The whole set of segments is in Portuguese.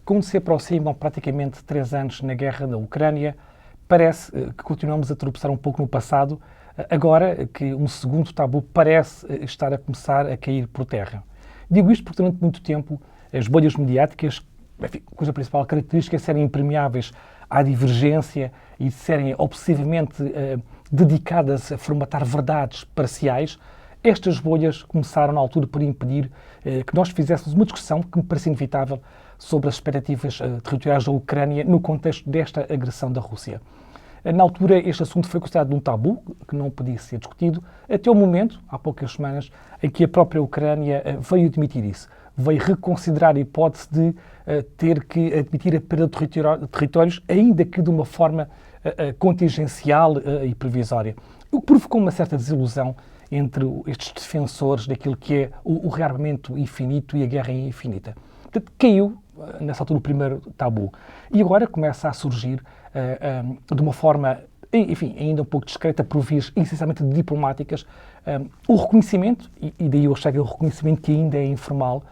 Quando se aproximam praticamente 3 anos na guerra da Ucrânia, parece que continuamos a tropeçar um pouco no passado, agora que um segundo tabu parece estar a começar a cair por terra. Digo isto porque durante muito tempo as bolhas mediáticas, enfim, cuja principal característica é serem impermeáveis à divergência e serem obsessivamente dedicadas a formatar verdades parciais, estas bolhas começaram na altura por impedir que nós fizéssemos uma discussão que me parece inevitável sobre as expectativas territoriais da Ucrânia no contexto desta agressão da Rússia. Na altura, este assunto foi considerado um tabu, que não podia ser discutido, até o momento, há poucas semanas, em que a própria Ucrânia veio admitir isso. Veio reconsiderar a hipótese de ter que admitir a perda de territórios, ainda que de uma forma contingencial e previsória. O que provocou uma certa desilusão entre estes defensores daquilo que é o rearmamento infinito e a guerra infinita. Portanto, caiu, nessa altura, o primeiro tabu. E agora começa a surgir, de uma forma, enfim, ainda um pouco discreta, por vias essencialmente diplomáticas, o reconhecimento, e daí eu chego ao reconhecimento que ainda é informal,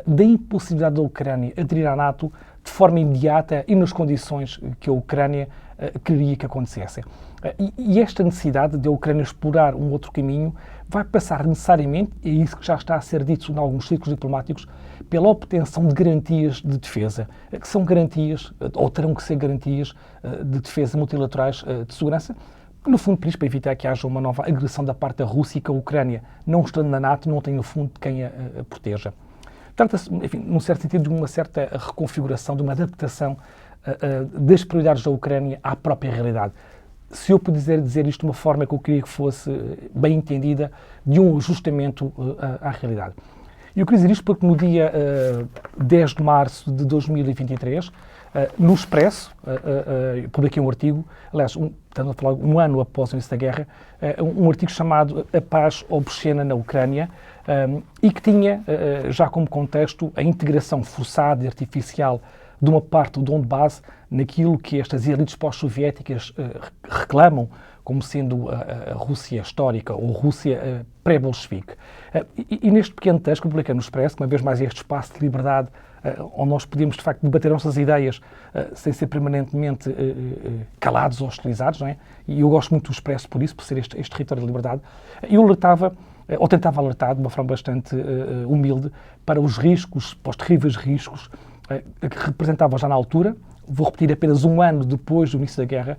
da impossibilidade da Ucrânia aderir à NATO de forma imediata e nas condições que a Ucrânia queria que acontecessem. E esta necessidade de a Ucrânia explorar um outro caminho vai passar necessariamente, e é isso que já está a ser dito em alguns círculos diplomáticos, pela obtenção de garantias de defesa, que são garantias, ou terão que ser garantias, de defesa multilaterais de segurança, no fundo, por isso, para evitar que haja uma nova agressão da parte da Rússia e que a Ucrânia, não estando na NATO, não tem, no fundo, quem a proteja. Trata-se, enfim, num certo sentido, de uma certa reconfiguração, de uma adaptação das prioridades da Ucrânia à própria realidade. Se eu puder dizer isto de uma forma que eu queria que fosse bem entendida, de um ajustamento à realidade. Eu queria dizer isto porque no dia 10 de março de 2023, no Expresso, publiquei um artigo, aliás, estamos a falar um ano após o início da guerra, um artigo chamado A Paz Obscena na Ucrânia, e que tinha já como contexto a integração forçada e artificial de uma parte do Donbass naquilo que estas elites pós-soviéticas reclamam como sendo a Rússia histórica ou Rússia pré-bolchevique. E neste pequeno texto que publiquei no Expresso, uma vez mais este espaço de liberdade onde nós podemos, de facto, debater nossas ideias sem ser permanentemente calados ou hostilizados, não é? E eu gosto muito do Expresso por isso, por ser este território de liberdade. Eu alertava, ou tentava alertar de uma forma bastante humilde, para os riscos, para os terríveis riscos que representava já na altura, vou repetir, apenas um ano depois do início da guerra,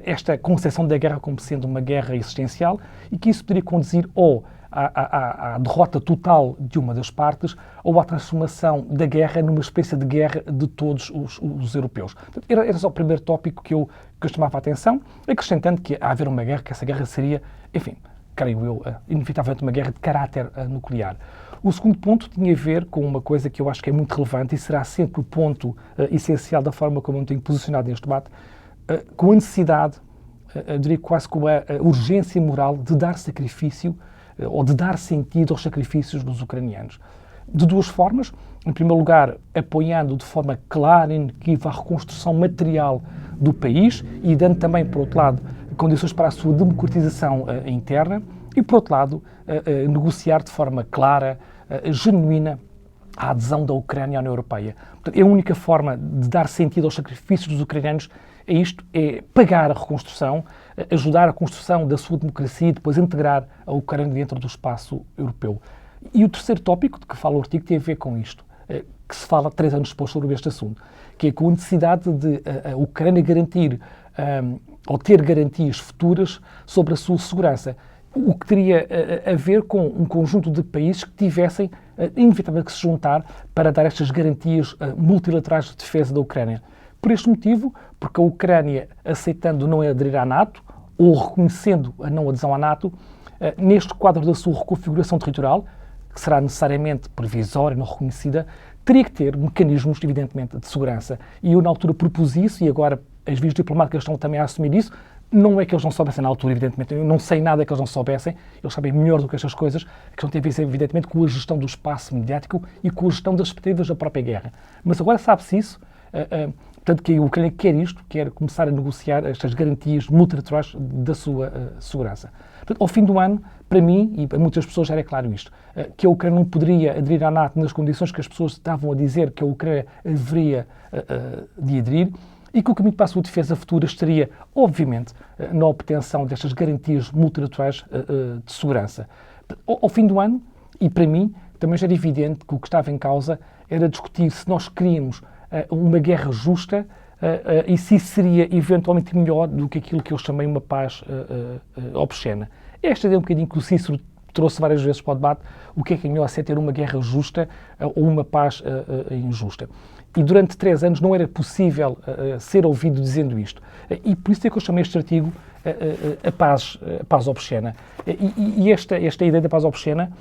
esta concepção da guerra como sendo uma guerra existencial e que isso poderia conduzir ou à derrota total de uma das partes ou à transformação da guerra numa espécie de guerra de todos os europeus. Portanto, era só o primeiro tópico que eu chamava a atenção, acrescentando que a haver uma guerra, que essa guerra seria, enfim, creio eu, inevitavelmente uma guerra de caráter nuclear. O segundo ponto tinha a ver com uma coisa que eu acho que é muito relevante e será sempre o ponto essencial da forma como eu me tenho posicionado neste debate, com a necessidade, eu diria quase com a urgência moral de dar sacrifício ou de dar sentido aos sacrifícios dos ucranianos. De duas formas. Em primeiro lugar, apoiando de forma clara e inequívoca a reconstrução material do país e dando também, por outro lado, condições para a sua democratização interna e, por outro lado, negociar de forma clara, genuína, a adesão da Ucrânia à União Europeia. Portanto, a única forma de dar sentido aos sacrifícios dos ucranianos é isto, é pagar a reconstrução, ajudar a construção da sua democracia e depois integrar a Ucrânia dentro do espaço europeu. E o terceiro tópico de que fala o artigo tem a ver com isto, que se fala 3 anos depois sobre este assunto, que é com a necessidade de a Ucrânia garantir ou ter garantias futuras sobre a sua segurança, o que teria a ver com um conjunto de países que tivessem inevitavelmente que se juntar para dar estas garantias multilaterais de defesa da Ucrânia. Por este motivo, porque a Ucrânia, aceitando não aderir à NATO, ou reconhecendo a não adesão à NATO, neste quadro da sua reconfiguração territorial, que será necessariamente previsória, não reconhecida, teria que ter mecanismos, evidentemente, de segurança. E eu, na altura, propus isso, e agora as vias diplomáticas estão também a assumir isso. Não é que eles não soubessem na altura, evidentemente, eu não sei nada que eles não soubessem, eles sabem melhor do que estas coisas, a questão tem a ver, evidentemente, com a gestão do espaço mediático e com a gestão das expectativas da própria guerra. Mas agora sabe-se isso, Portanto, que a Ucrânia quer isto, quer começar a negociar estas garantias multilaterais da sua segurança. Portanto, ao fim do ano, para mim, e para muitas pessoas já era claro isto, que a Ucrânia não poderia aderir à NATO nas condições que as pessoas estavam a dizer que a Ucrânia deveria de aderir, e que o caminho para a sua defesa futura estaria, obviamente, na obtenção destas garantias multilaterais de segurança. Ao fim do ano, e para mim, também já era evidente que o que estava em causa era discutir se nós queríamos uma guerra justa e se isso seria eventualmente melhor do que aquilo que eu chamei uma paz obscena. Esta ideia um bocadinho que o Cícero trouxe várias vezes para o debate, o que é melhor, se é ter uma guerra justa ou uma paz injusta. E durante 3 anos não era possível ser ouvido dizendo isto. E por isso é que eu chamei este artigo a paz obscena. E esta ideia da paz obscena,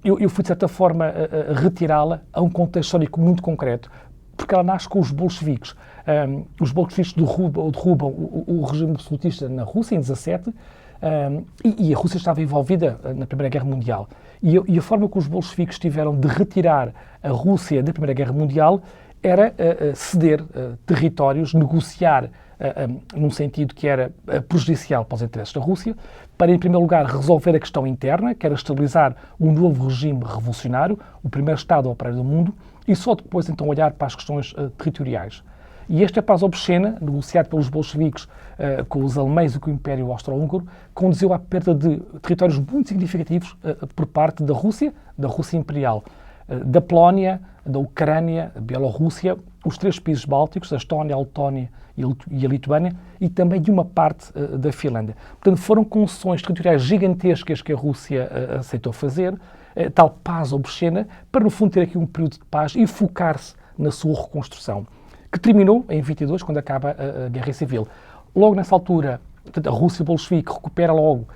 eu fui de certa forma retirá-la a um contexto histórico muito concreto, porque ela nasce com os bolcheviques. Os bolcheviques derrubam o regime absolutista na Rússia em 17, e a Rússia estava envolvida na Primeira Guerra Mundial. E a forma que os bolcheviques tiveram de retirar a Rússia da Primeira Guerra Mundial era ceder territórios, negociar num sentido que era prejudicial para os interesses da Rússia, para, em primeiro lugar, resolver a questão interna, que era estabilizar um novo regime revolucionário, o primeiro Estado a operar do mundo, e só depois, então, olhar para as questões territoriais. E esta paz obscena, negociada pelos bolcheviques com os alemães e com o Império Austro-Húngaro, conduziu à perda de territórios muito significativos por parte da Rússia Imperial, da Polónia, da Ucrânia, da Bielorrússia, os 3 países bálticos, a Estónia, a Letónia e a Lituânia, e também de uma parte da Finlândia. Portanto, foram concessões territoriais gigantescas que a Rússia aceitou fazer, tal paz obscena, para no fundo ter aqui um período de paz e focar-se na sua reconstrução, que terminou em 22, quando acaba a Guerra Civil. Logo nessa altura, portanto, a Rússia bolchevique recupera logo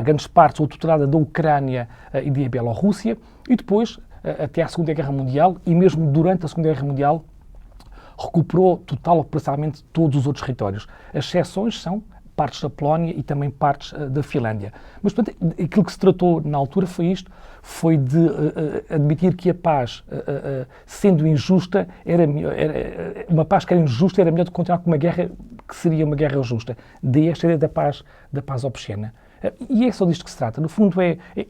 grandes partes ou totalidade da Ucrânia e da Bielorrússia, e depois, até à Segunda Guerra Mundial, e mesmo durante a Segunda Guerra Mundial, recuperou total ou parcialmente todos os outros territórios. As exceções são partes da Polónia e também partes da Finlândia. Mas, portanto, aquilo que se tratou na altura foi isto, foi de admitir que a paz, sendo injusta, era uma paz que era injusta, era melhor de continuar com uma guerra que seria uma guerra justa. Daí esta ideia da paz obscena. E é só disto que se trata. No fundo,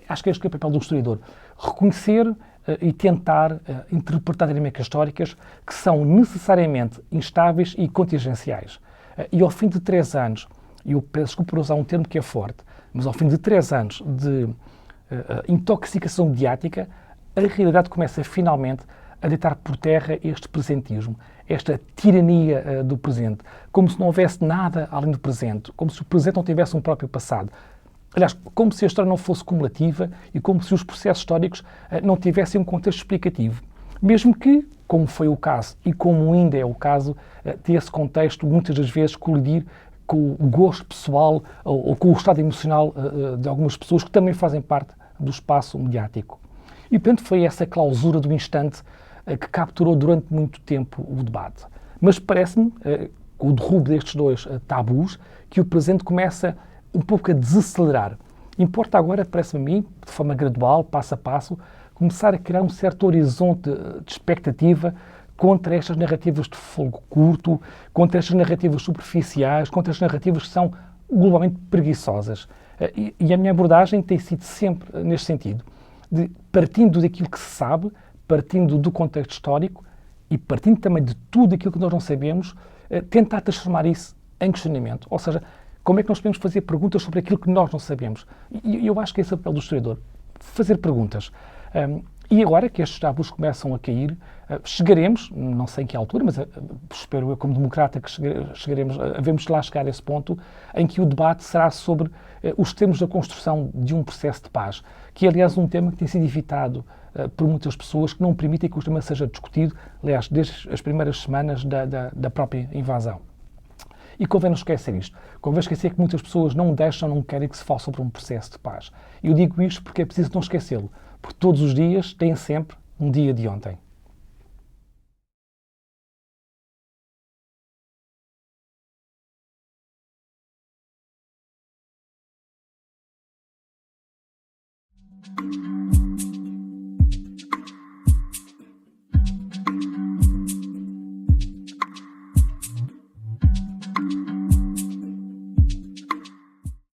acho que este é o papel do historiador. Reconhecer e tentar interpretar dinâmicas históricas que são necessariamente instáveis e contingenciais. E ao fim de 3 anos, e eu peço desculpa por usar um termo que é forte, mas ao fim de 3 anos de intoxicação mediática, a realidade começa finalmente a deitar por terra este presentismo, esta tirania do presente, como se não houvesse nada além do presente, como se o presente não tivesse um próprio passado. Aliás, como se a história não fosse cumulativa e como se os processos históricos não tivessem um contexto explicativo. Mesmo que, como foi o caso e como ainda é o caso, esse contexto muitas das vezes colidir com o gosto pessoal ou com o estado emocional de algumas pessoas que também fazem parte do espaço mediático. E, portanto, foi essa clausura do instante que capturou durante muito tempo o debate. Mas parece-me, com o derrubo destes 2 tabus, que o presente começa um pouco a desacelerar. Importa agora, parece-me a mim, de forma gradual, passo a passo, começar a criar um certo horizonte de expectativa contra estas narrativas de fogo curto, contra estas narrativas superficiais, contra estas narrativas que são globalmente preguiçosas. E a minha abordagem tem sido sempre neste sentido, de partindo daquilo que se sabe, partindo do contexto histórico e partindo também de tudo aquilo que nós não sabemos, tentar transformar isso em questionamento. Ou seja, como é que nós podemos fazer perguntas sobre aquilo que nós não sabemos? E eu acho que esse é o papel do historiador, fazer perguntas. E agora que estes tabus começam a cair, chegaremos, não sei em que altura, mas espero eu como democrata que devemos lá chegar a esse ponto, em que o debate será sobre os termos da construção de um processo de paz, que é, aliás, um tema que tem sido evitado por muitas pessoas, que não permitem que o tema seja discutido, aliás, desde as primeiras semanas da própria invasão. E convém não esquecer isto. Convém esquecer que muitas pessoas não querem que se fale sobre um processo de paz. Eu digo isto porque é preciso não esquecê-lo, porque todos os dias têm sempre um dia de ontem.